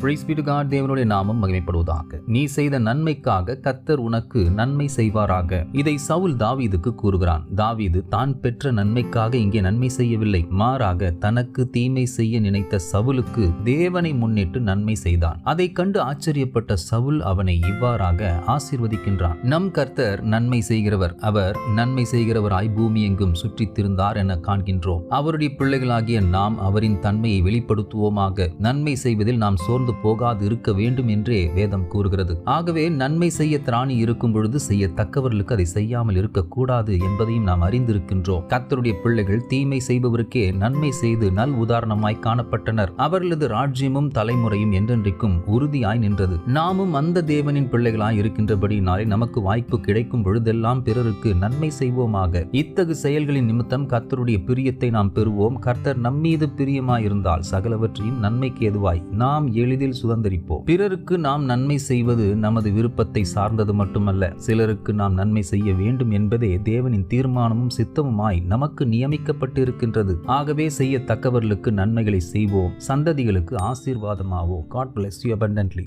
Price B to God. தேவனுடைய நாமம் மகிமைப்படுவதாக. நீ செய்த நன்மைக்காக கர்த்தர் உனக்கு நன்மை செய்வாராக. இதை சவுல் தாவீதுக்கு கூறுகிறான். தாவீது தான் பெற்ற நன்மைக்காக இங்கே நன்மை செய்யவில்லை, மாறாக தனக்கு தீமை செய்ய நினைத்த சவுலுக்கு தேவனை முன்னிட்டு நன்மை செய்தான். அதை கண்டு ஆச்சரியப்பட்ட சவுல் அவனை இவ்வாறாக ஆசீர்வதிக்கின்றான். நம் கர்த்தர் நன்மை செய்கிறவர். அவர் நன்மை செய்கிறவராய் பூமி எங்கும் சுற்றித் திருந்தார் என காண்கின்றோம். அவருடைய பிள்ளைகளாகிய நாம் அவரின் தன்மையை வெளிப்படுத்துவோமாக. நன்மை செய்வதில் நாம் சோர்ந்து போகாது இருக்க வேண்டும் என்றே வேதம் கூறுகிறது. ஆகவே நன்மை செய்ய திராணி இருக்கும் பொழுது செய்யத்தக்கவர்களுக்கு அதை செய்யாமல் இருக்கக்கூடாது என்பதையும் நாம் அறிந்திருக்கின்றோம். கர்த்தருடைய பிள்ளைகள் தீமை செய்பவருக்கே நன்மை செய்து நல் உதாரணமாய் காணப்பட்டனர். அவர்களது ராஜ்யமும் தலைமுறையும் என்றென்றைக்கும் உறுதியாய் நின்றது. நாமும் அந்த தேவனின் பிள்ளைகளாய் இருக்கின்றபடியினாலே நமக்கு வாய்ப்பு கிடைக்கும் பொழுதெல்லாம் பிறருக்கு நன்மை செய்வோமாக. இத்தகு செயல்களின் நிமித்தம் கர்த்தருடைய பிரியத்தை நாம் பெறுவோம். கர்த்தர் நம்மீது பிரியமாயிருந்தால் சகலவற்றையும் நன்மைக்கு ஏதுவாய் நாம் எளிதில் சுதந்தரிப்போம். பிறருக்கு நாம் நன்மை செய்வது நமது விருப்பத்தை சார்ந்தது மட்டுமல்ல, சிலருக்கு நாம் நன்மை செய்ய வேண்டும் என்பதே தேவனின் தீர்மானமும் சித்தமுமாய் நமக்கு நியமிக்கப்பட்டு இருக்கின்றது. ஆகவே செய்யத்தக்கவர்களுக்கு நன்மைகளை செய்வோம், சந்ததிகளுக்கு ஆசீர்வாதமாவோம். God bless you abundantly.